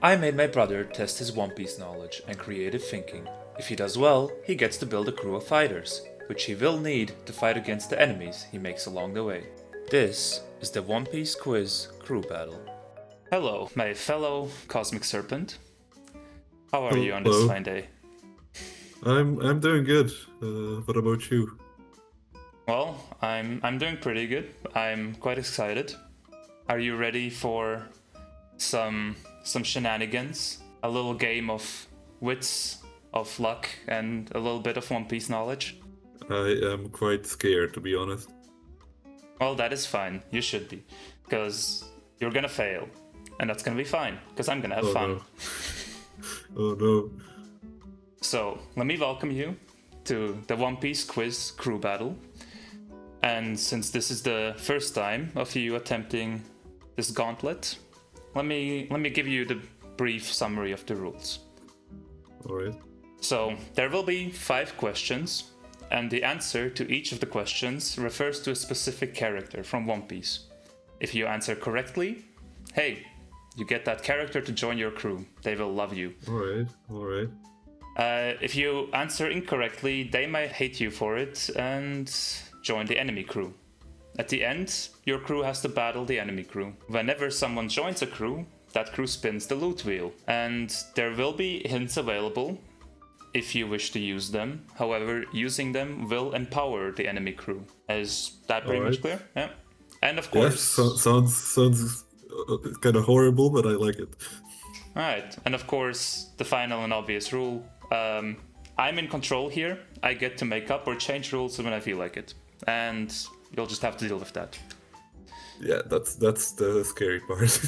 I made my brother test his One Piece knowledge and creative thinking. If he does well, he gets to build a crew of fighters, which he will need to fight against the enemies he makes along the way. This is the One Piece Quiz Crew Battle. Hello, my fellow Cosmic Serpent. How are you on this Hello. fine day? I'm doing good. What about you? Well, I'm doing pretty good. I'm quite excited. Are you ready for some shenanigans? A little game of wits, of luck, and a little bit of One Piece knowledge? I am quite scared, to be honest. Well, that is fine. You should be, because you're gonna fail, and that's gonna be fine, because I'm gonna have fun. No. Oh no. So, let me welcome you to the One Piece Quiz Crew Battle. And since this is the first time of you attempting this gauntlet, let me give you the brief summary of the rules. Alright. So, there will be 5 questions, and the answer to each of the questions refers to a specific character from One Piece. If you answer correctly, hey, you get that character to join your crew. They will love you. Alright. If you answer incorrectly, they might hate you for it and join the enemy crew. At the end, your crew has to battle the enemy crew. Whenever someone joins a crew, that crew spins the loot wheel, and there will be hints available if you wish to use them. However, using them will empower the enemy crew. Is that pretty much clear? Yeah. And of course... Yes, sounds kind of horrible, but I like it. Alright, and of course, the final and obvious rule. I'm in control here. I get to make up or change rules when I feel like it. And you'll just have to deal with that. Yeah, that's the scary part.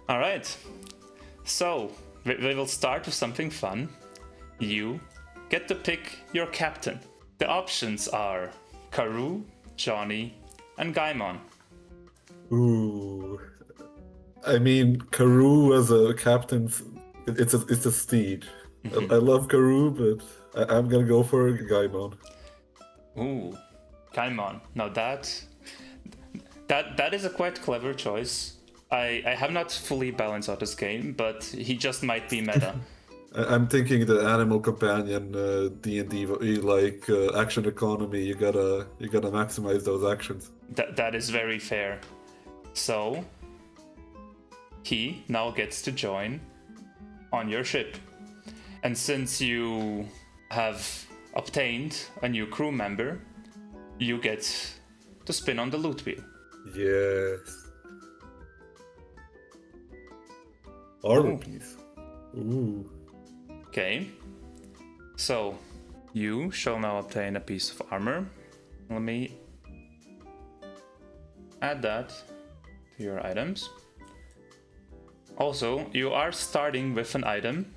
Alright, so we will start with something fun. You get to pick your captain. The options are Karoo, Johnny, and Gaimon. Ooh. I mean, Karoo as a captain, it's a steed. I love Karoo, but I'm gonna go for Gaimon. Ooh, Gaimon. Now that is a quite clever choice. I have not fully balanced out this game, but he just might be meta. I'm thinking the animal companion D&D like action economy. You gotta maximize those actions. That is very fair. So he now gets to join on your ship, and since you have obtained a new crew member, you get to spin on the loot wheel. Yes. Armor piece. Ooh. Okay. So, you shall now obtain a piece of armor. Let me add that to your items. Also, you are starting with an item.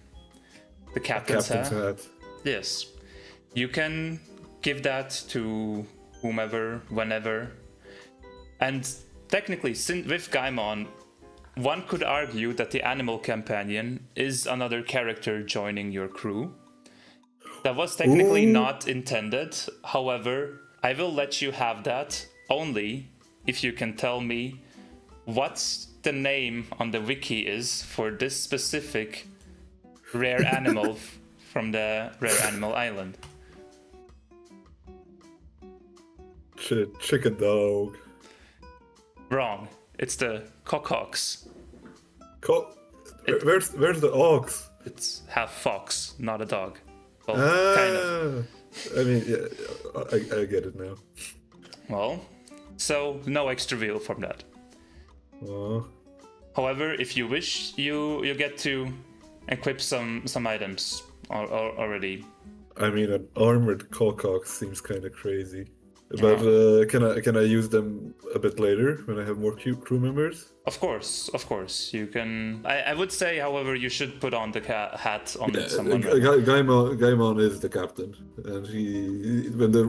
The captain's hat. Yes. You can give that to whomever, whenever. And technically, with Gaimon, one could argue that the animal companion is another character joining your crew. That was technically not intended. However, I will let you have that only if you can tell me what the name on the wiki is for this specific rare animal from the Rare Animal Island. Chicken dog. Wrong. It's the Cocox. Where's the ox? It's half fox, not a dog. Well, kind of. I mean, yeah, I get it now. Well, so no extra wheel from that. However, if you wish, you get to equip some items already. I mean, an armored cockcox seems kind of crazy. But can I use them a bit later when I have more crew members? Of course, you can. I would say, however, you should put on the hat on someone. Gaimon is the captain, and when the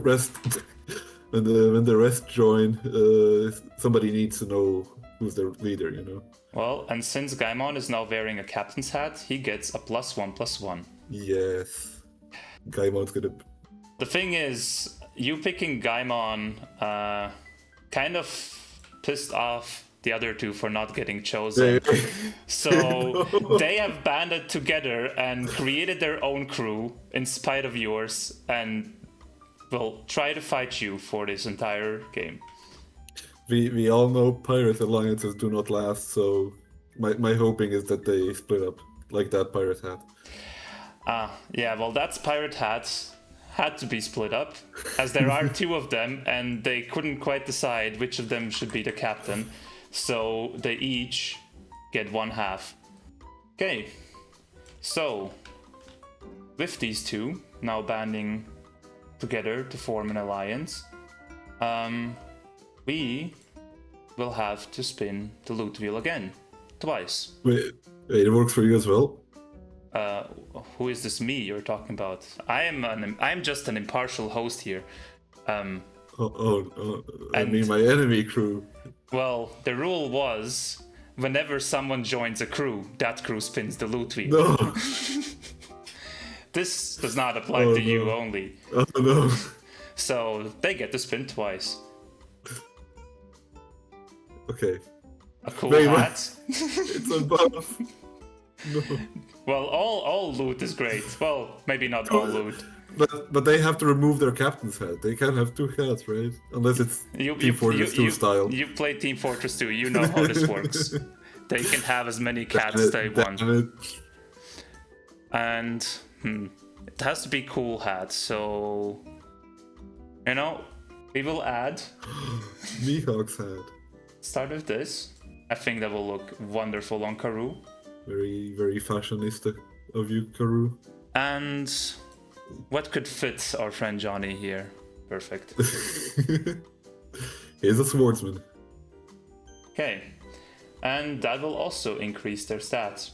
rest join, somebody needs to know who's their leader, you know. Well, and since Gaimon is now wearing a captain's hat, he gets a +1/+1. Yes, Gaimon's gonna. The thing is, you picking Gaimon kind of pissed off the other two for not getting chosen. So they have banded together and created their own crew in spite of yours, and will try to fight you for this entire game. We all know pirate alliances do not last, so my hoping is that they split up like that pirate hat. Yeah, well, that's pirate hats had to be split up, as there are two of them, and they couldn't quite decide which of them should be the captain, so they each get one half. Okay, so with these two now banding together to form an alliance, we will have to spin the loot wheel again, twice. Wait, it works for you as well? Who is this me you're talking about? I'm just an impartial host here. I mean my enemy crew. Well, the rule was whenever someone joins a crew, that crew spins the loot wheel. No. This does not apply to you only. Oh no. So they get to spin twice. Okay. A cool hat. It's a buff. No. Well, all loot is great. Well, maybe not all loot. But they have to remove their captain's hat. They can't have two hats, right? Unless it's Team Fortress 2 style. You play Team Fortress 2. You know how this works. They can have as many cats as they want. And it has to be cool hat. So we will add Mihawk's hat. Start with this. I think that will look wonderful on Karoo. Very, very fashionista of you, Karoo. And what could fit our friend Johnny here? Perfect. He's a swordsman. Okay. And that will also increase their stats.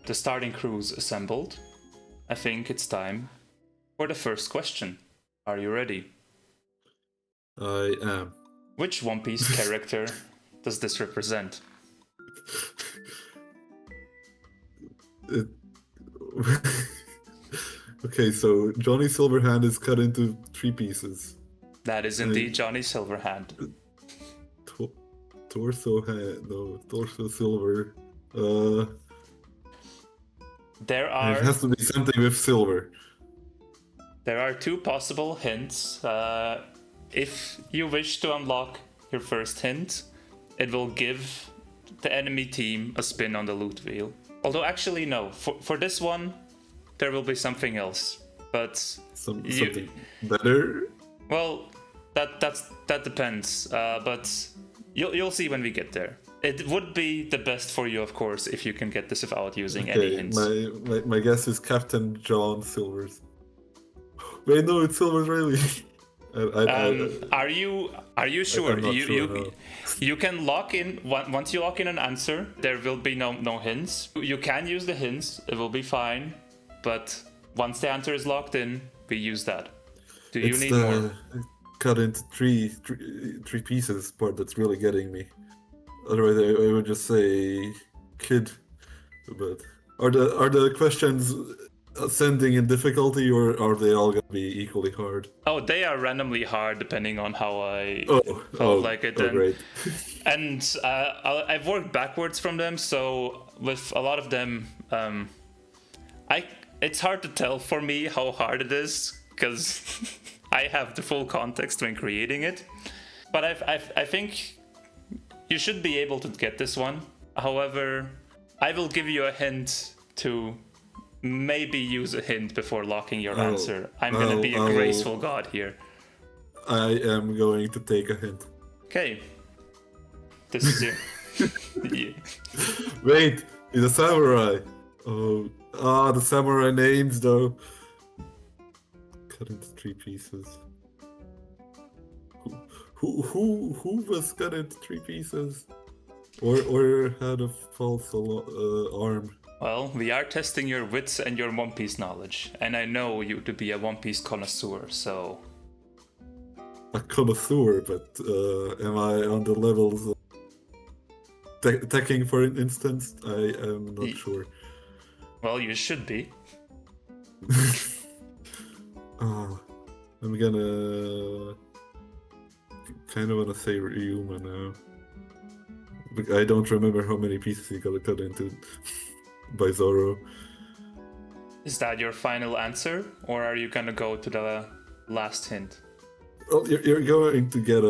The starting crew's assembled. I think it's time for the first question. Are you ready? I am. Which One Piece character does this represent? Okay, so Johnny Silverhand is cut into 3 pieces. That is indeed Johnny Silverhand. Torso hand, no, torso silver. There It has to be something with silver. There are 2 possible hints. If you wish to unlock your first hint, it will give the enemy team a spin on the loot wheel. Although actually no, for this one, there will be something else. But something better. Well, that depends. But you'll see when we get there. It would be the best for you, of course, if you can get this without using any hints. My guess is Captain John Silvers. Wait, no, it's Silvers really. Are you sure? I'm not sure. You can lock in once you lock in an answer. There will be no hints. You can use the hints. It will be fine. But once the answer is locked in, we use that. Do you need more? Cut into three pieces part that's really getting me. Otherwise, I would just say kid. But are the questions ascending in difficulty, or are they all gonna be equally hard? Oh, they are randomly hard depending on how I like it. Great. And I've worked backwards from them, so with a lot of them, it's hard to tell for me how hard it is because I have the full context when creating it. But I think you should be able to get this one. However, I will give you a hint to maybe use a hint before locking your answer. I'm gonna be a graceful god here. I am going to take a hint. Okay. This is it. Yeah. Wait, he's a samurai. The samurai names though. Cut into 3 pieces. Who was cut into 3 pieces? Or had a false arm? Well, we are testing your wits and your One Piece knowledge, and I know you to be a One Piece connoisseur, so... A connoisseur, but am I on the levels of teching, for instance? I am not sure. Well, you should be. I'm gonna... kind of wanna say Ryuma now. I don't remember how many pieces he got cut into by Zoro. Is that your final answer, or are you gonna go to the last hint? Well, you're going to get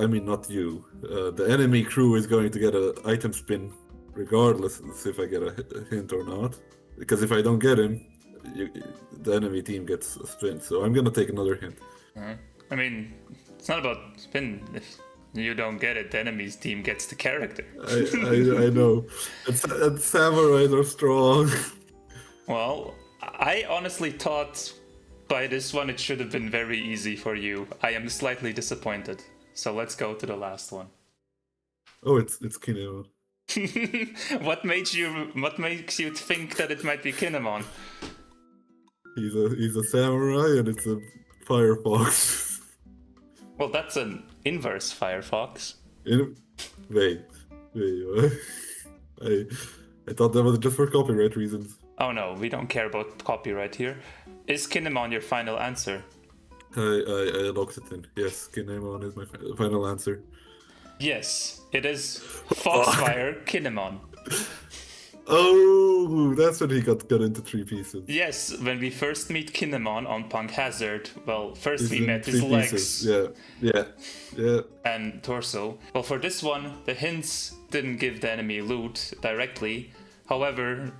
I mean, not you. The enemy crew is going to get an item spin, regardless if I get a hint or not. Because if I don't get him, the enemy team gets a spin. So I'm gonna take another hint. I mean, it's not about spin. If you don't get it, the enemy's team gets the character. I know. And samurais are strong. Well, I honestly thought by this one it should have been very easy for you. I am slightly disappointed. So let's go to the last one. Oh, it's Kinemon. What makes you think that it might be Kinemon? He's a samurai and it's a firefox. Well, that's an inverse Firefox. Wait. I thought that was just for copyright reasons. Oh no, we don't care about copyright here. Is Kinemon your final answer? I locked it in. Yes, Kinemon is my final answer. Yes, it is Foxfire Kinemon. Oh, that's when he got into 3 pieces. Yes, when we first meet Kinemon on Punk Hazard, well, first we met his legs. Yeah. And torso. Well, for this one, the hints didn't give the enemy loot directly. However,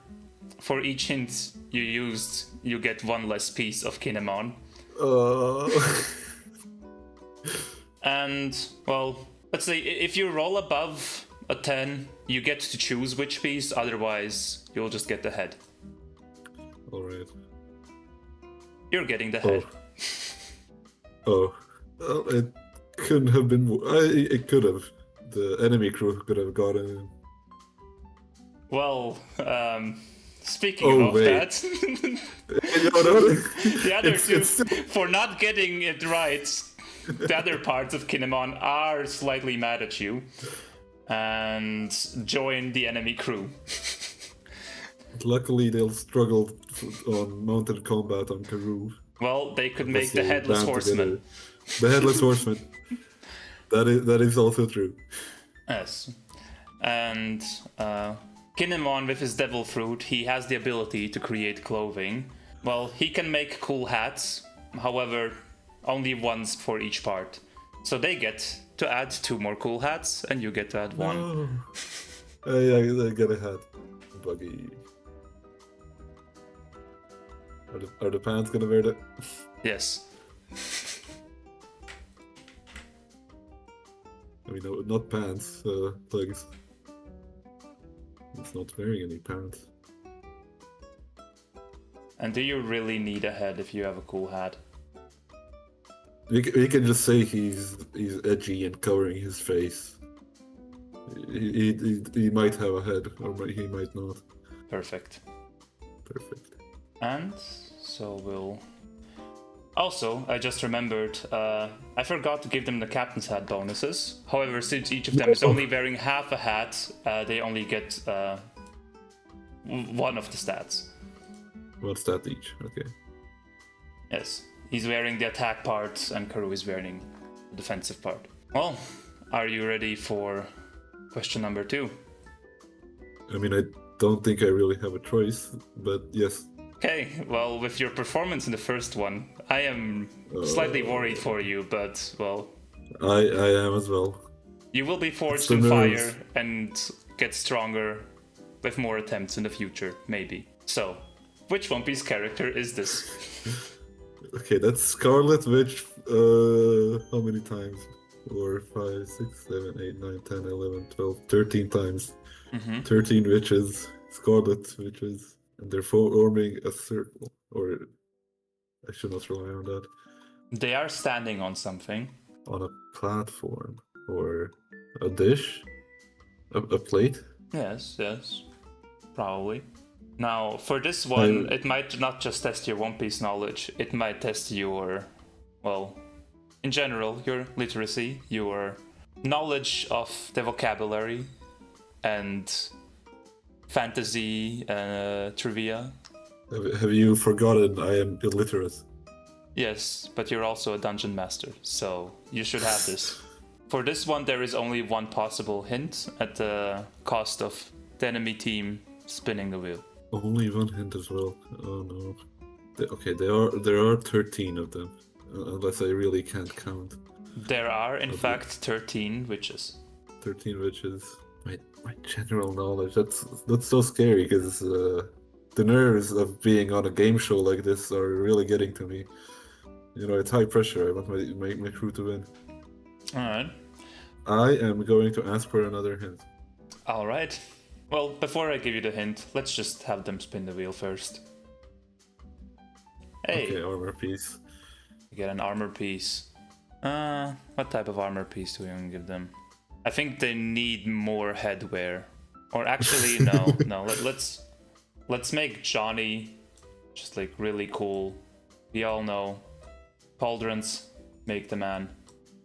for each hint you used, you get 1 less piece of Kinemon. And, well, let's say if you roll above a 10, you get to choose which piece, otherwise you'll just get the head. Alright. You're getting the head. Well, it couldn't have been... it could have. The enemy crew could have gotten him. Well, speaking of that, the other two, for not getting it right, the other parts of Kinemon are slightly mad at you and join the enemy crew. Luckily, they'll struggle on mounted combat on Karoo. Well, they could make the Headless Horseman. The Headless Horseman. That is also true. Yes. And Kinemon, with his Devil Fruit, he has the ability to create clothing. Well, he can make cool hats, however, only once for each part. So they get to add 2 more cool hats, and you get to add 1. I get a hat. Buggy. Are the pants gonna wear that? Yes. I mean, no, not pants, legs. It's not wearing any pants. And do you really need a head if you have a cool hat? We can just say he's edgy and covering his face. He might have a head, or he might not. Perfect. And so we'll... Also, I just remembered, I forgot to give them the captain's hat bonuses. However, since each of them is only wearing half a hat, they only get 1 of the stats. 1 stat each, okay. Yes, he's wearing the attack part and Karoo is wearing the defensive part. Well, are you ready for question number 2? I mean, I don't think I really have a choice, but yes. Okay, well, with your performance in the first one, I am slightly worried for you, but, well... I am as well. You will be forged in fire and get stronger with more attempts in the future, maybe. So, which One Piece character is this? Okay, that's Scarlet Witch, how many times? 4, 5, 6, 7, 8, 9, 10, 11, 12, 13 times. 13 witches, Scarlet Witches. And they're forming a circle, or I should not rely on that. They are standing on something. On a platform, or a dish? A plate? Yes, probably. Now, for this one, it might not just test your One Piece knowledge, it might test your, well, in general, your literacy, your knowledge of the vocabulary, and fantasy trivia. Have you forgotten I am illiterate? Yes, but you're also a dungeon master, so you should have this. For this one, there is only one possible hint at the cost of the enemy team spinning the wheel. Only one hint as well. Oh no. Okay, there are 13 of them, unless I really can't count. There are, in fact, 13 witches. 13 witches. My general knowledge. That's so scary because the nerves of being on a game show like this are really getting to me. You know, it's high pressure. I want my crew to win. All right. I am going to ask for another hint. All right. Well, before I give you the hint, let's just have them spin the wheel first. Hey. Okay, armor piece. You get an armor piece. What type of armor piece do we want to give them? I think they need more headwear. Or actually, no. Let's make Johnny just like really cool. We all know pauldrons make the man.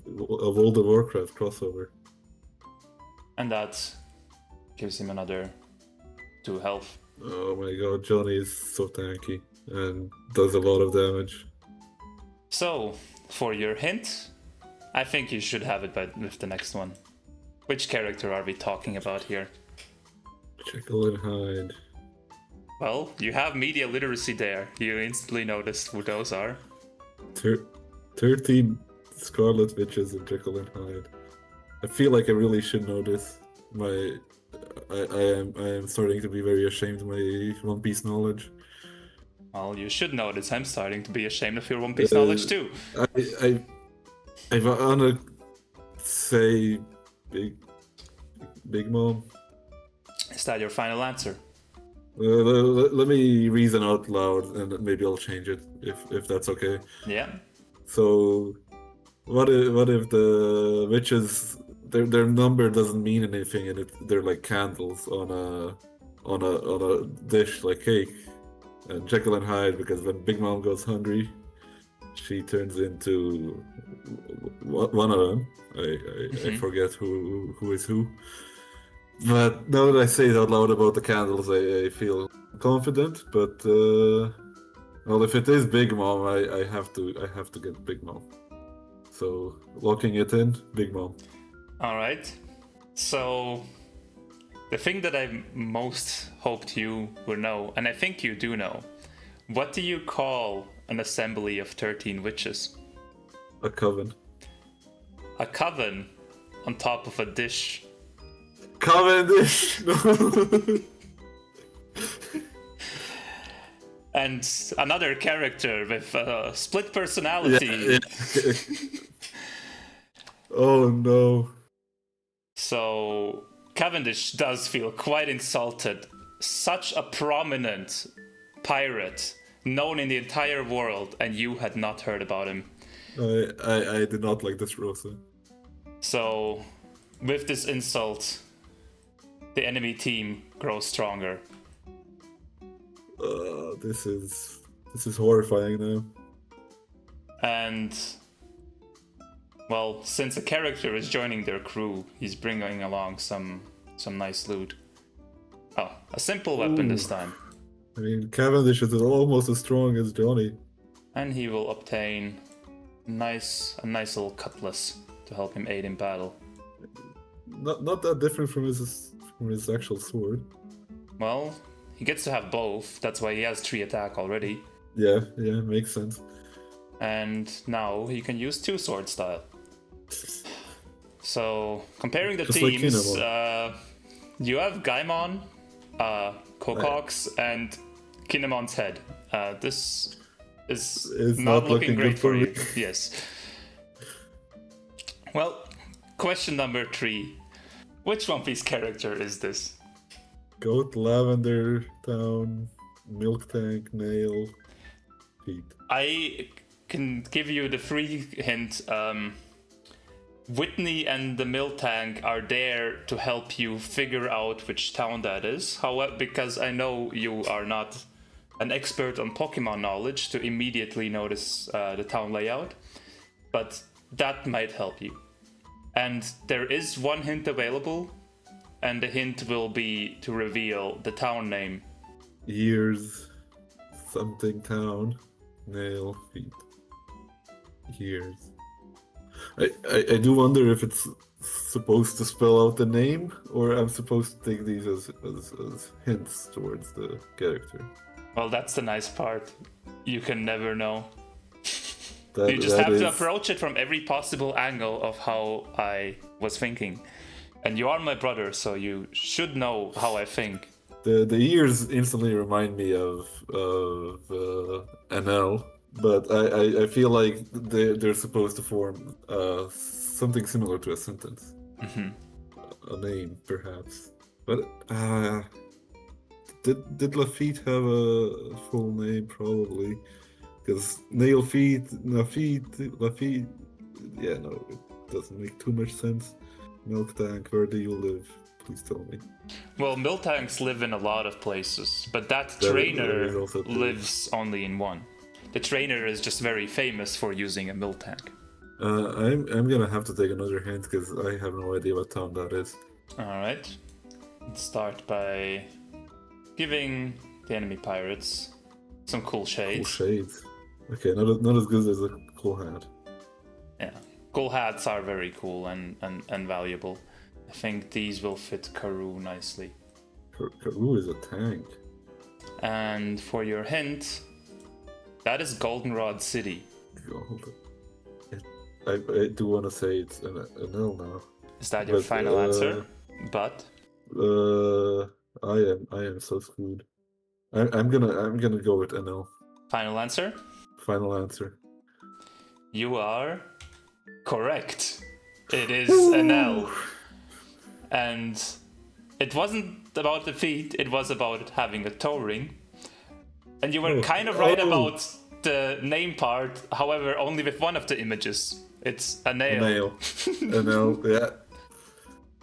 A World of Warcraft crossover. And that gives him another 2 health. Oh my god, Johnny is so tanky and does a lot of damage. So, for your hint, I think you should have it with the next one. Which character are we talking about here? Jekyll and Hyde. Well, you have media literacy there. You instantly noticed who those are. 13 Scarlet Witches and Jekyll and Hyde. I feel like I really should know this. I am starting to be very ashamed of my One Piece knowledge. Well, you should know this. I'm starting to be ashamed of your One Piece knowledge too. I wanna say Big Mom. Is that your final answer? Let me reason out loud, and maybe I'll change it if that's okay. Yeah. So, what if the witches their number doesn't mean anything, and they're like candles on a dish like cake, and Jekyll and Hyde, because when Big Mom goes hungry, she turns into one of them. I forget who is who. But now that I say it out loud about the candles, I feel confident. But well, if it is Big Mom, I have to get Big Mom. So locking it in, Big Mom. All right. So the thing that I most hoped you would know, and I think you do know, what do you call an assembly of 13 witches? A coven. A coven on top of a dish. Coven dish. And another character with a split personality. Yeah. Oh no. So Cavendish does feel quite insulted. Such a prominent pirate, known in the entire world, and you had not heard about him. I did not like this, Rosa. So, with this insult, the enemy team grows stronger. This is horrifying now. And, well, since a character is joining their crew, he's bringing along some nice loot. Oh, a simple weapon this time. I mean, Cavendish is almost as strong as Johnny. And he will obtain a nice little cutlass to help him aid in battle. Not that different from his actual sword. Well, he gets to have both. That's why he has 3 attack already. Yeah, makes sense. And now he can use 2 sword style. So, comparing the Just teams, like you have Gaimon, Kokox, and Kinemon's head. This is not looking great for you. Yes. Well, question number 3. Which One Piece character is this? Goat, Lavender, Town, Milk Tank, Nail, Feet. I can give you the free hint. Whitney and the Mill Tank are there to help you figure out which town that is. However, because I know you are not an expert on Pokemon knowledge to immediately notice the town layout, but that might help you. And there is one hint available, and the hint will be to reveal the town name. Years, something town, Nail, Feet. Years. I do wonder if it's supposed to spell out the name, or I'm supposed to take these as hints towards the character. Well, that's the nice part. You can never know. You just have to approach it from every possible angle of how I was thinking. And you are my brother, so you should know how I think. The ears instantly remind me of NL, but I feel like they're supposed to form something similar to a sentence. A name, perhaps. But did Lafitte have a full name? Probably. Because nail feet, Lafitte, yeah, no, it doesn't make too much sense. Milk tank, where do you live? Please tell me. Well, milk tanks live in a lot of places, but that trainer lives only in one. The trainer is just very famous for using a milk tank. I'm gonna have to take another hint because I have no idea what town that is. Alright. Let's start by giving the enemy pirates some cool shades. Cool shades. Okay, not as good as a cool hat. Yeah, cool hats are very cool and valuable. I think these will fit Karoo nicely. Karoo is a tank. And for your hint, that is Goldenrod City. I do want to say it's an L now. Is that your final answer? But I am so screwed. I'm gonna go with NL. Final answer? Final answer. You are correct. It is NL. And it wasn't about the feet, it was about having a toe ring. And you were kind of right about the name part, however, only with one of the images. It's a nail. A nail. A nail, yeah.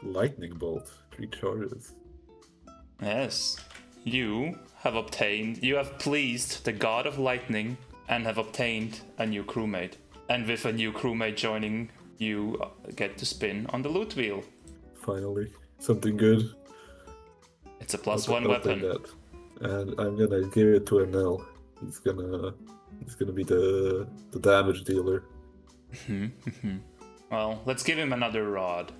Lightning bolt. 3 charges. Yes. You have pleased the god of lightning and have obtained a new crewmate. And with a new crewmate joining, you get to spin on the loot wheel. Finally, something good. It's a +1 weapon. And I'm gonna give it to NL. He's gonna be the damage dealer. Well, let's give him another rod.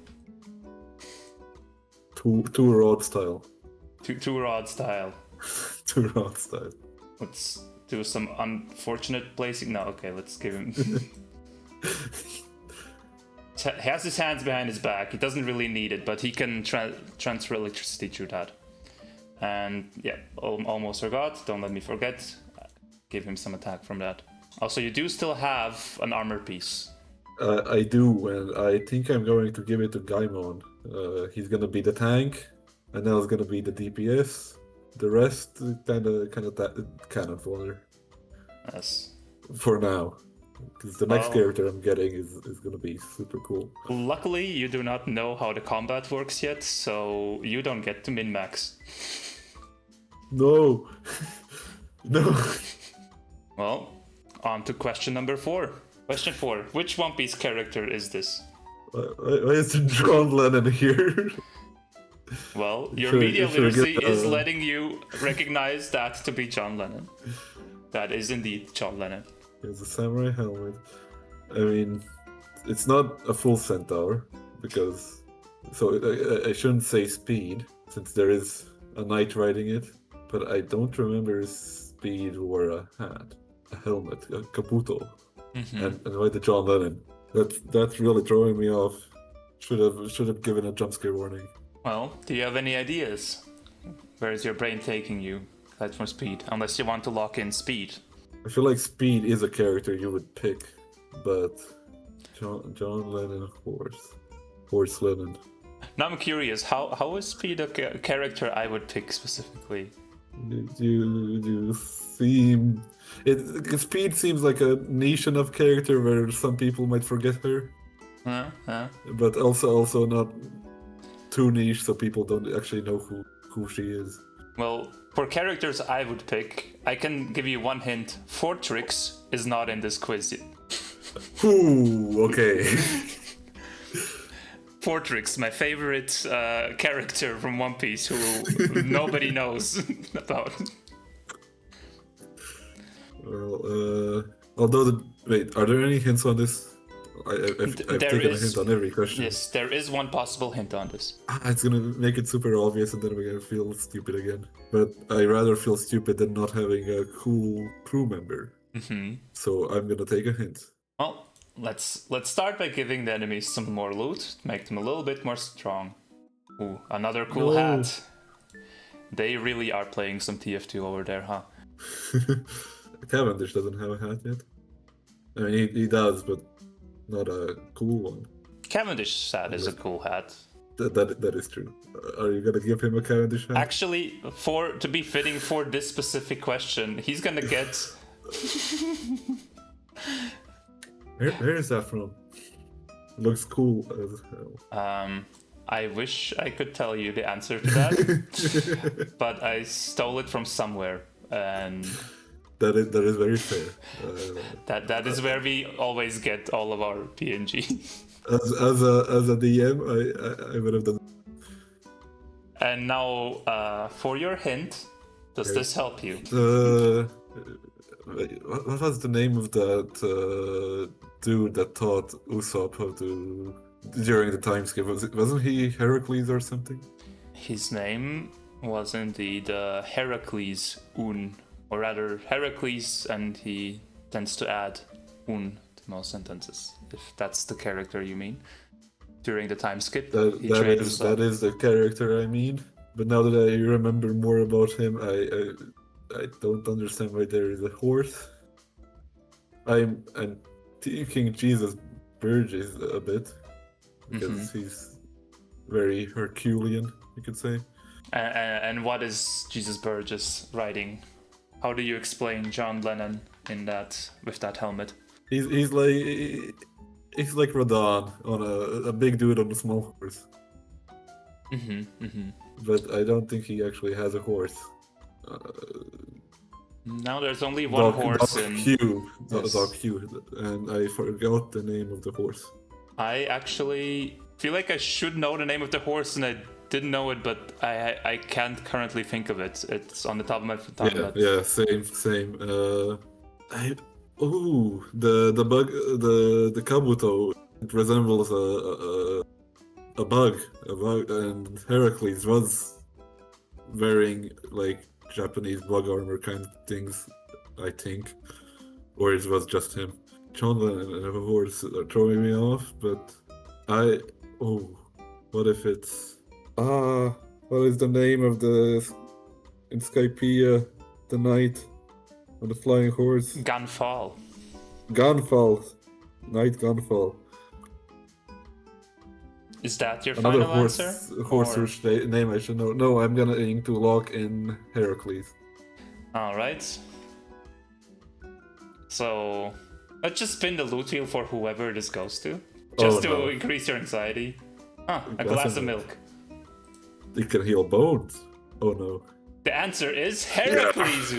Two rod style. Two rod style. 2 rod style. Let's do some unfortunate placing. No, okay, let's give him. He has his hands behind his back. He doesn't really need it, but he can transfer electricity through that. And yeah, almost forgot. Don't let me forget. Give him some attack from that. Also, you do still have an armor piece. I do, and I think I'm going to give it to Gaimon. He's gonna be the tank, and Nell's gonna be the DPS. The rest kind of cannon fodder. Yes. For now, because the next character I'm getting is gonna be super cool. Luckily, you do not know how the combat works yet, so you don't get to min-max. No. No. Well, on to question number 4. Question 4. Which One Piece character is this? Why is John Lennon here? Well, your media literacy is letting you recognize that to be John Lennon. That is indeed John Lennon. He has a samurai helmet. I mean, it's not a full centaur, because... So I shouldn't say speed, since there is a knight riding it, but I don't remember Speed wore a hat, a helmet, a caputo. And why the John Lennon? That's really throwing me off. Should have given a jump scare warning. Well, do you have any ideas? Where is your brain taking you? Aside from Speed, unless you want to lock in Speed. I feel like Speed is a character you would pick, but John Lennon horse Lennon. Now I'm curious, how is Speed a character I would pick specifically? You seem... Speed seems like a niche enough character where some people might forget her. But also not too niche so people don't actually know who she is. Well, for characters I would pick, I can give you one hint. Fortrix is not in this quiz yet. Ooh, okay. Fortrix, my favorite character from One Piece who nobody knows about. Well, although wait, are there any hints on this? I've taken a hint on every question. Yes, there is one possible hint on this. It's gonna make it super obvious, and then we're gonna feel stupid again. But I rather feel stupid than not having a cool crew member. Mm-hmm. So I'm gonna take a hint. Well, let's start by giving the enemies some more loot, make them a little bit more strong. Ooh, another cool hat. They really are playing some TF2 over there, huh? Cavendish doesn't have a hat yet. I mean, he does, but not a cool one. Cavendish hat is a cool hat. That is true. Are you gonna give him a Cavendish hat? Actually, to be fitting for this specific question, he's gonna get... Where is that from? It looks cool as hell. I wish I could tell you the answer to that, but I stole it from somewhere, and that is very fair. That is where we always get all of our PNG. As a DM, I would have done. And now, for your hint, does this help you? What was the name of that dude that taught Usopp how to during the time skip? Wasn't he Heracles or something? His name was indeed Heracles Un, or rather Heracles, and he tends to add Un to most sentences, if that's the character you mean. During the time skip, that is the character I mean. But now that I remember more about him, I don't understand why there is a horse. I'm thinking Jesus Burgess a bit, because he's very Herculean, you could say. And what is Jesus Burgess riding? How do you explain John Lennon in that with that helmet? He's like Radon on a big dude on a small horse. But I don't think he actually has a horse. Now there's only one horse in Doc Q, and I forgot the name of the horse. I actually feel like I should know the name of the horse, and I didn't know it, but I can't currently think of it. It's on the top of my tongue. Yeah, same. The bug, the kabuto. It resembles a bug, and Heracles was wearing like Japanese bug armor kind of things, I think, or it was just him. John Lennon and a horse are throwing me off, but what if it's what is the name of the in Skypiea, the knight on the flying horse? Gunfall. Knight Gunfall. Is that your Another final answer? Horse name I should know. No, I'm gonna aim to lock in Heracles. Alright. So, let's just spin the loot wheel for whoever this goes to. Just to increase your anxiety. A glass of milk. It can heal bones. Oh no. The answer is Heracles.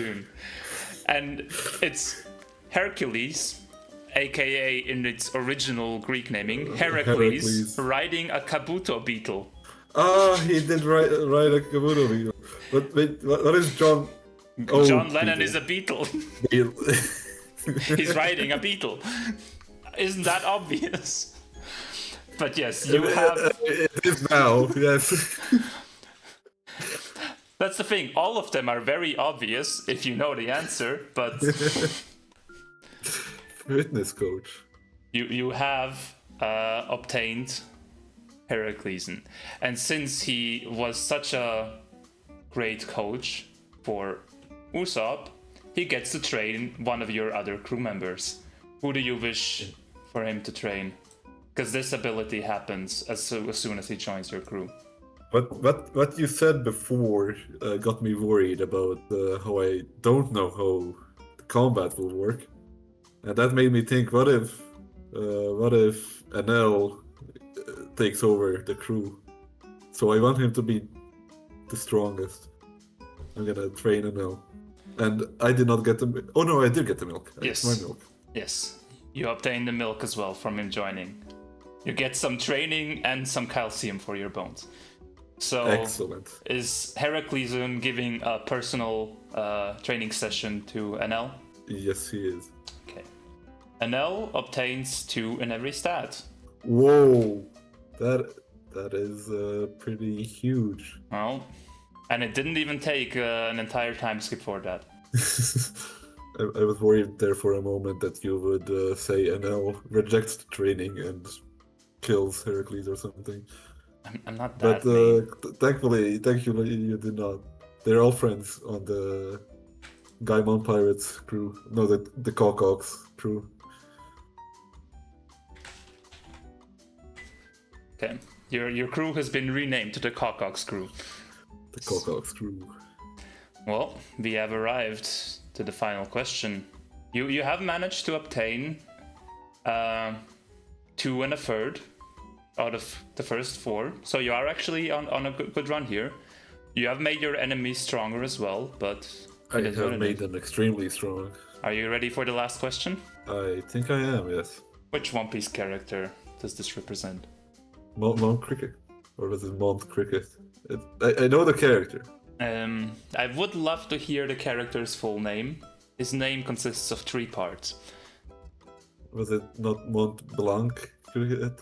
And it's Hercules, aka in its original Greek naming, Heracles, riding a kabuto beetle. He did ride a kabuto beetle. But wait, what is John? John Lennon is a beetle. He's riding a beetle. Isn't that obvious? But yes, you have... It is now, yes. That's the thing, all of them are very obvious if you know the answer, but... Fitness coach. You have obtained Heracles. And since he was such a great coach for Usopp, he gets to train one of your other crew members. Who do you wish for him to train? Because this ability happens as soon as he joins your crew. What you said before got me worried about how I don't know how the combat will work, and that made me think: what if Enel takes over the crew? So I want him to be the strongest. I'm gonna train Enel, and I did not get the. Oh no, I did get the milk. Yes, my milk. Yes, you obtained the milk as well from him joining. You get some training and some calcium for your bones. So, excellent. Is Heracles giving a personal training session to Enel? Yes, he is. Okay. Enel obtains 2 in every stat. Whoa, that is pretty huge. Well, and it didn't even take an entire time skip for that. I was worried there for a moment that you would say Enel rejects the training and kills Heracles or something. I'm not that But thankfully, you did not. They're all friends on the Gaimon Pirates crew. No, the Cocox crew. Okay, your crew has been renamed to the Cocox crew. The Cocox crew. Well, we have arrived to the final question. You have managed to obtain 2 1/3 out of the first 4, so you are actually on a good run here. You have made your enemies stronger as well, but I have made them extremely strong. Are you ready for the last question? I think I am, yes. Which One Piece character does this represent? Mount Cricket? Or is it Mount Cricket? I know the character. I would love to hear the character's full name. His name consists of 3 parts. Was it not Mont Blanc Cricket?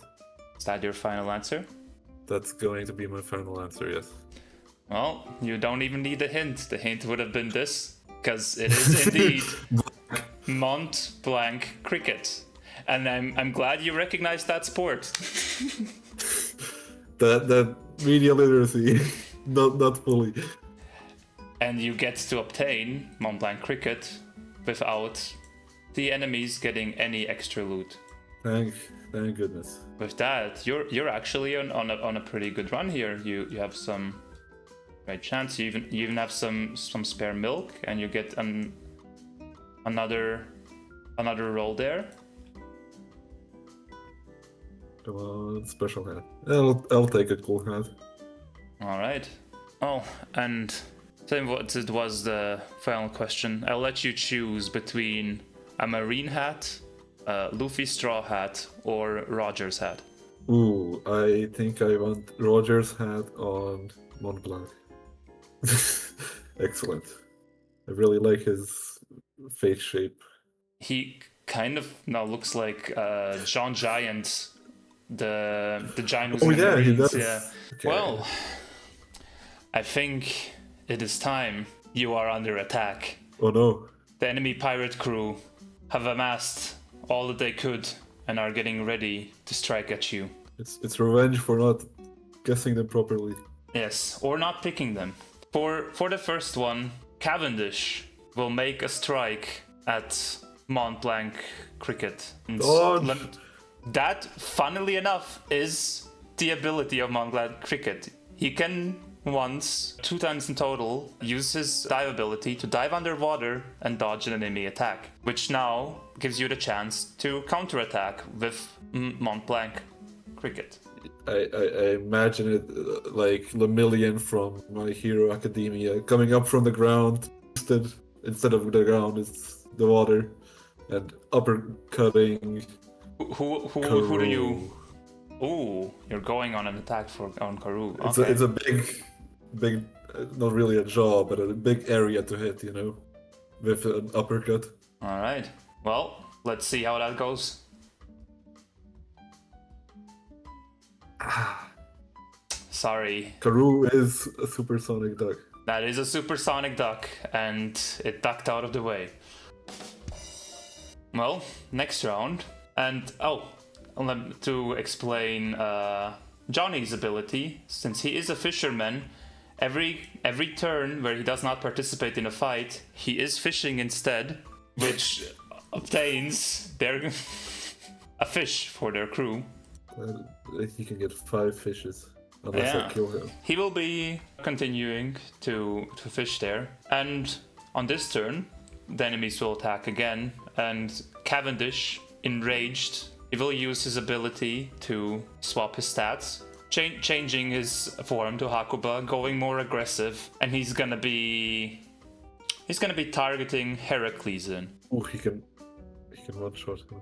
Is that your final answer? That's going to be my final answer, yes. Well, you don't even need a hint. The hint would have been this, because it is indeed Mont Blanc Cricket. And I'm glad you recognized that sport. that media literacy, not fully. And you get to obtain Mont Blanc Cricket without the enemies getting any extra loot. Thank goodness. With that, you're actually on a pretty good run here. You have some great chance. You even have some spare milk, and you get another roll there. Come on, special hat. I'll take a cool hat. All right. Oh, and same what it was the final question. I'll let you choose between a marine hat, a Luffy straw hat, or Roger's hat. Ooh, I think I want Roger's hat on Mont Blanc. Excellent. I really like his face shape. He kind of now looks like John Giant, the giant who's in the Marines. He does. Yeah. Okay. Well, I think it is time. You are under attack. Oh no. The enemy pirate crew have amassed all that they could and are getting ready to strike at you. It's revenge for not guessing them properly. Yes, or not picking them. For the first one, Cavendish will make a strike at Mont Blanc Cricket. That, funnily enough, is the ability of Mont Blanc Cricket. He can once, 2 times in total, use his dive ability to dive underwater and dodge an enemy attack, which now gives you the chance to counterattack with Mont Blanc Cricket. I imagine it like Lemillion from My Hero Academia, coming up from the ground. Instead of the ground, it's the water, and uppercutting. Who do you? Ooh, you're going on an attack on Karoo. Okay. It's a big, not really a jaw, but a big area to hit, with an uppercut. All right. Well, let's see how that goes. Sorry. Karoo is a supersonic duck. That is a supersonic duck, and it ducked out of the way. Well, next round. And, to explain Johnny's ability, since he is a fisherman, every turn where he does not participate in a fight, he is fishing instead, which obtains a fish for their crew. He can get 5 fishes unless I kill him. He will be continuing to fish there, and on this turn, the enemies will attack again, and Cavendish, enraged, he will use his ability to swap his stats, changing his form to Hakuba, going more aggressive, and he's gonna be targeting Heracles. Oh, he can one-shot him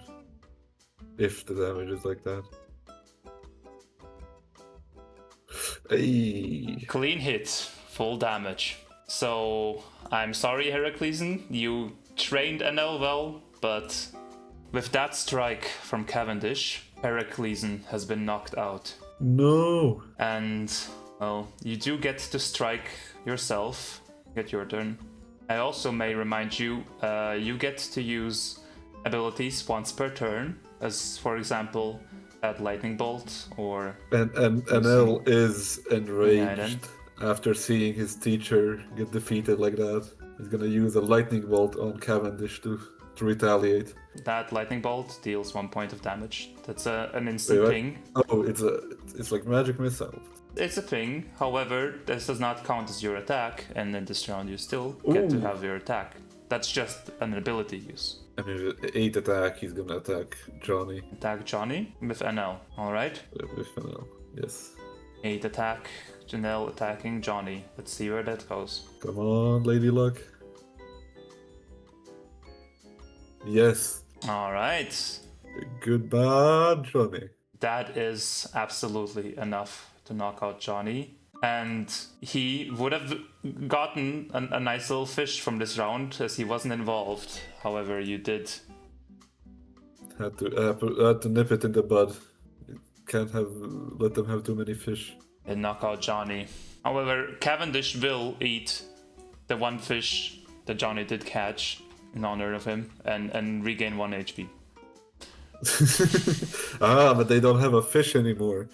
if the damage is like that. Hey. Clean hit, full damage. So I'm sorry, Heracles, you trained Enel well, but With that strike from Cavendish, Pericleson has been knocked out. No. And, well, you do get to strike yourself. Get your turn. I also may remind you, you get to use abilities once per turn, as for example, that lightning bolt or. And L is enraged Yeah, after seeing his teacher get defeated like that. He's gonna use a lightning bolt on Cavendish to retaliate. That lightning bolt deals 1 point of damage. That's an instant ping. Oh, it's like magic missile. It's a ping. However, this does not count as your attack, and in this round you still get to have your attack. That's just an ability use. I mean, 8 attack, he's gonna attack Johnny. Attack Johnny with NL, alright? With NL, yes. 8 attack, Janelle attacking Johnny. Let's see where that goes. Come on, Lady Luck. Yes. Alright. Goodbye, Johnny. That is absolutely enough to knock out Johnny. And he would have gotten a nice little fish from this round as he wasn't involved. However, you did. Had to nip it in the bud. Can't let them have too many fish. And knock out Johnny. However, Cavendish will eat the one fish that Johnny did catch in honor of him and regain 1 HP. But they don't have a fish anymore.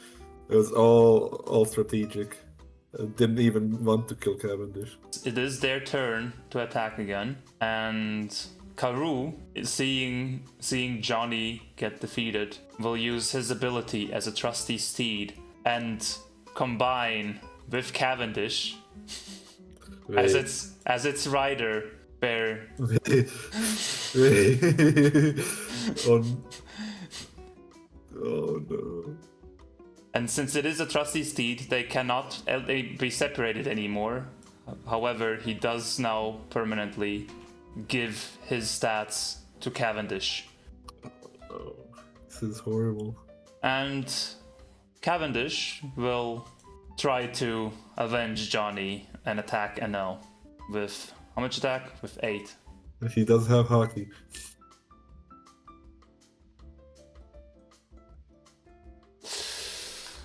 It was all strategic. Didn't even want to kill Cavendish. It is their turn to attack again, and Karoo, seeing Johnny get defeated, will use his ability as a trusty steed and combine with Cavendish as its rider. Bear. Oh no. And since it is a trusty steed, they cannot be separated anymore. However, he does now permanently give his stats to Cavendish. Oh, this is horrible. And Cavendish will try to avenge Johnny and attack NL with how much attack? With 8. He does have hockey.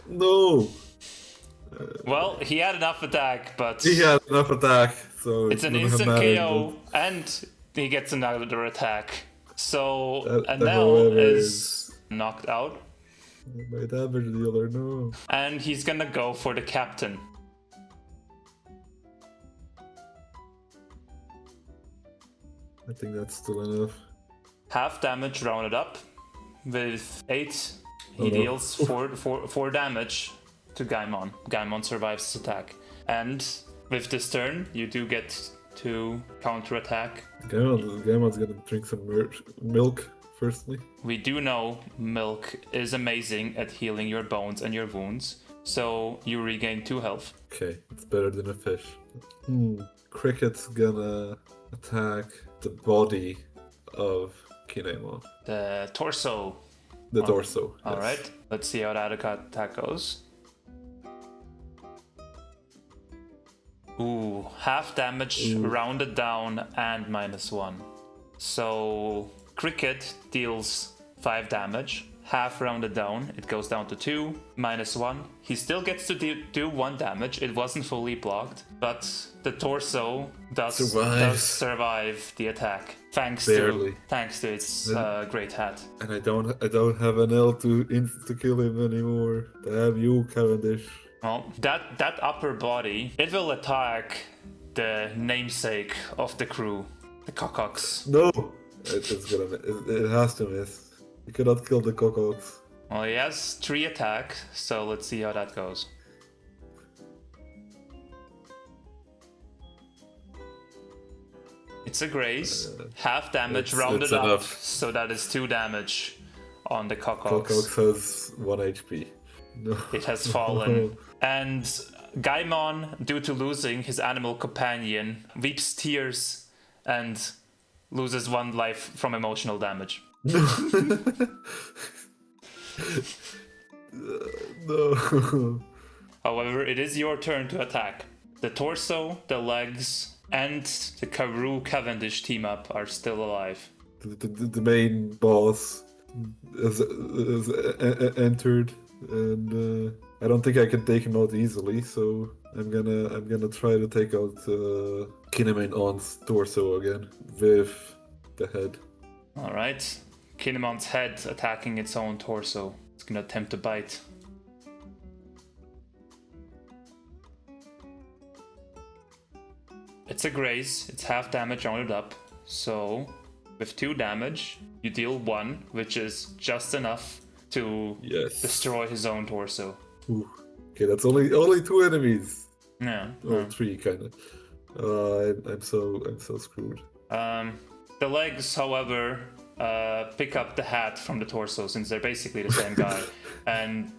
No. Well, he had enough attack, but he had enough attack, so it's an instant KO, and he gets another attack. So NL is knocked out. My damage dealer, no. And he's gonna go for the captain. I think that's still enough. Half damage rounded up. With 8, he deals 4 damage to Gaimon. Gaimon survives his attack. And with this turn, you do get to counterattack. Gaimon's gonna drink some milk, firstly. We do know milk is amazing at healing your bones and your wounds, so you regain 2 health. Okay, it's better than a fish. Cricket's gonna attack the body of Kinemon. The torso. The torso. Yes. Alright, let's see how that attack goes. Ooh, half damage rounded down and -1. So Cricket deals 5 damage. Half rounded down, it goes down to 2, -1. He still gets to do 1 damage. It wasn't fully blocked, but the torso does survive the attack thanks to its great hat. And I don't have an L to kill him anymore. Damn you, Cavendish. Well, that upper body, it will attack the namesake of the crew, the Cocox. No, it has to miss. You cannot kill the Cocox. Well, he has 3 attack, so let's see how that goes. It's a grace. Half damage rounded up, enough. So that is 2 damage on the Cocox. Cocox has 1 HP. No. It has fallen. And Gaimon, due to losing his animal companion, weeps tears and loses 1 life from emotional damage. No. However, it is your turn to attack. The torso, the legs, and the Karoo Cavendish team up are still alive. the main boss has entered, and I don't think I can take him out easily. So I'm gonna try to take out Kinemon's torso again with the head. All right, Kinemon's head attacking its own torso. It's gonna attempt to bite. It's a graze. It's half damage rounded up. So with 2 damage, you deal 1, which is just enough to destroy his own torso. Ooh. Okay, that's only 2 enemies. Yeah. Or 3, kind of. I'm so screwed. The legs, however, pick up the hat from the torso, since they're basically the same guy, and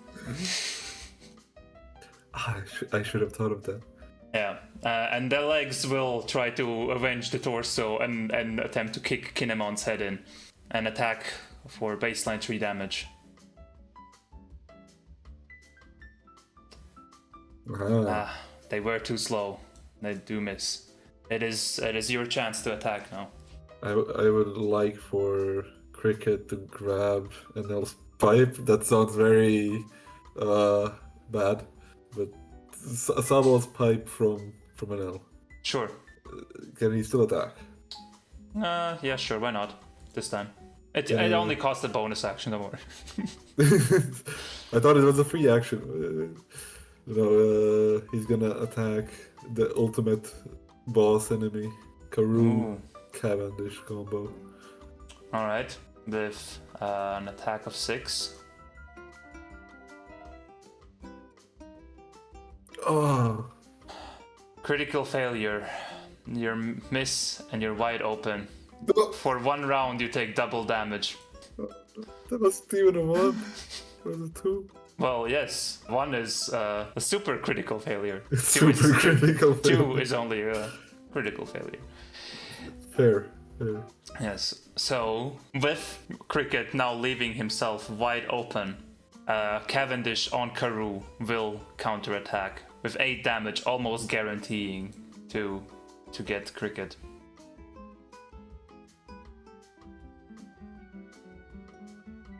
I should have thought of that. Yeah, and the legs will try to avenge the torso and attempt to kick Kinemon's head in and attack for baseline 3 damage. They were too slow. They do miss. It is your chance to attack now. I would like for Cricket to grab an elf's pipe. That sounds very bad, but Sabol's pipe from an elf. Sure. Can he still attack? Yeah, sure. Why not? This time. It only cost a bonus action. Don't worry. I thought it was a free action. He's gonna attack the ultimate boss enemy, Karoo Cavendish combo. Alright, with an attack of 6. Oh. Critical failure. You're miss and you're wide open. For 1 round, you take double damage. That was even a 1. Was it 2? Well, yes. 1 is a super critical failure. 2 is only a critical failure. Fair. Yes. So, with Cricket now leaving himself wide open, Cavendish on Karoo will counterattack with 8 damage, almost guaranteeing to get Cricket.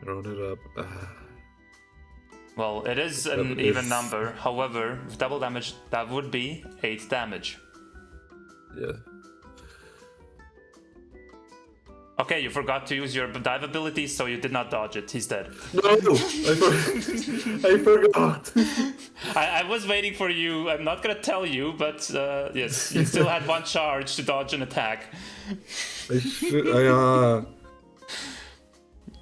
Round it up. Well, it is an even number. However, with double damage, that would be 8 damage. Yeah. Okay, you forgot to use your dive ability, so you did not dodge it. He's dead. No, I forgot. I was waiting for you. I'm not gonna tell you, but yes, you still had 1 charge to dodge an attack.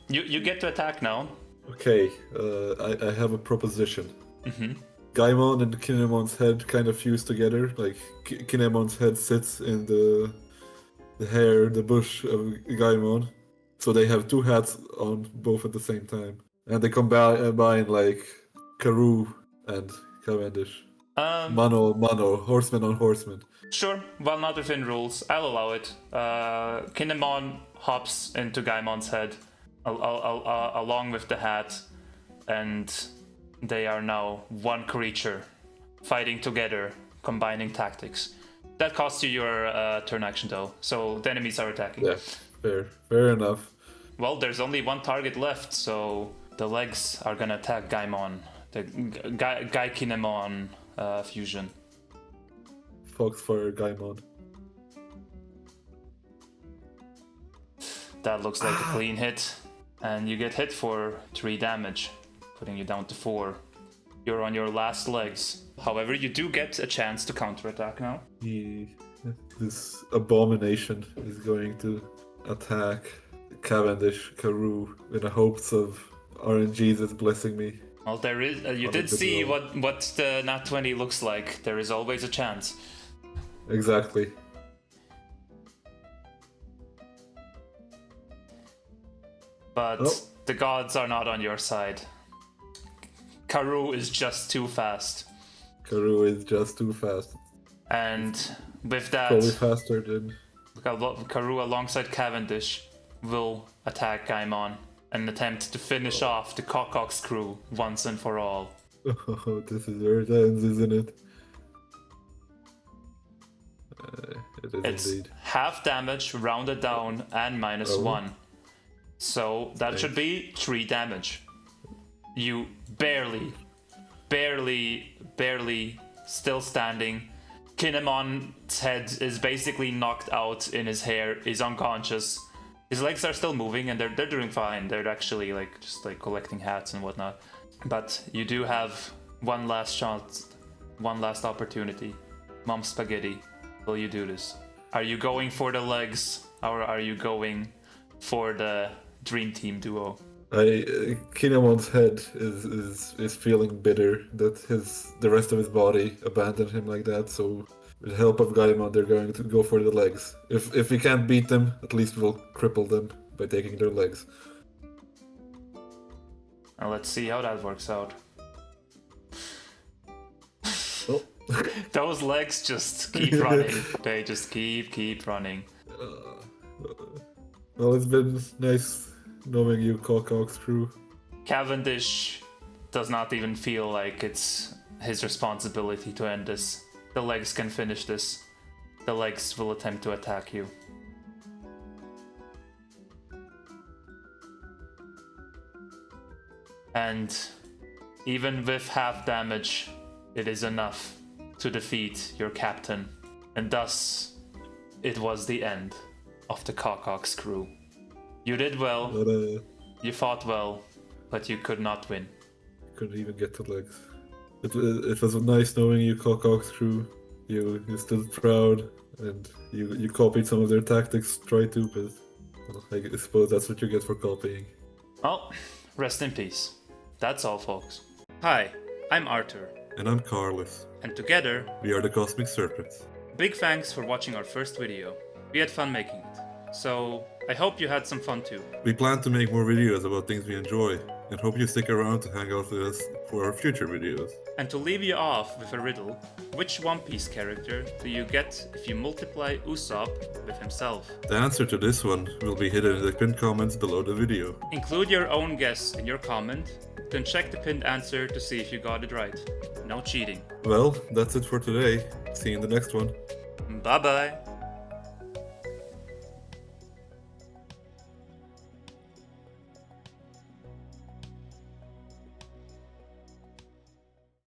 You get to attack now. Okay, I have a proposition. Mm-hmm. Gaimon and Kinemon's head kind of fuse together. Like Kinemon's head sits in the hair, the bush of Gaimon. So they have 2 hats on both at the same time. And they combine like Karoo and Cavendish. Mano, horseman on horseman. Sure, well, not within rules. I'll allow it. Kinemon hops into Gaimon's head along with the hat, and they are now 1 creature fighting together, combining tactics. That costs you your turn action though, so the enemies are attacking. Yeah, fair enough. Well, there's only 1 target left, so the legs are gonna attack Gaimon, the Gai Kinemon fusion. Fox for Gaimon. That looks like a clean hit, and you get hit for 3 damage, putting you down to 4. You're on your last legs. However, you do get a chance to counterattack now. This abomination is going to attack Cavendish Karoo in the hopes of RNG's blessing me. Well, there is. You did see what the Nat 20 looks like. There is always a chance. Exactly. But the gods are not on your side. Karoo is just too fast. Karoo is just too fast. And with that, probably faster than Karoo alongside Cavendish will attack Gaimon and attempt to finish off the Cockcock's crew once and for all. Oh, this is where it ends, isn't it? It is It's indeed. half damage, rounded down, and -1. So that should be 3 damage. You barely still standing. Kinnamon's head is basically knocked out in his hair. He's unconscious. His legs are still moving and they're doing fine. They're actually just collecting hats and whatnot. But you do have one last chance, one last opportunity. Mom Spaghetti, will you do this? Are you going for the legs or are you going for the Dream Team duo? Kinnamon's head is feeling bitter that the rest of his body abandoned him like that, so with the help of Gaimon they're going to go for the legs. If we can't beat them, at least we'll cripple them by taking their legs. Now let's see how that works out. Oh. Those legs just keep running. They just keep running. Well, it's been nice knowing you, Cock's crew. Cavendish does not even feel like it's his responsibility to end this. The legs can finish this. The legs will attempt to attack you. And even with half damage, it is enough to defeat your captain. And thus, it was the end of the Cock's crew. You did well, you fought well, but you could not win. Couldn't even get the legs. It was nice knowing you, Cock's crew. You stood proud, and you copied some of their tactics, tried to, but well, I suppose that's what you get for copying. Well, rest in peace. That's all, folks. Hi, I'm Arthur. And I'm Carlos. And together, we are the Cosmic Serpents. Big thanks for watching our first video. We had fun making it, so I hope you had some fun too. We plan to make more videos about things we enjoy, and hope you stick around to hang out with us for our future videos. And to leave you off with a riddle, which One Piece character do you get if you multiply Usopp with himself? The answer to this one will be hidden in the pinned comments below the video. Include your own guess in your comment, then check the pinned answer to see if you got it right. No cheating. Well, that's it for today. See you in the next one. Bye bye.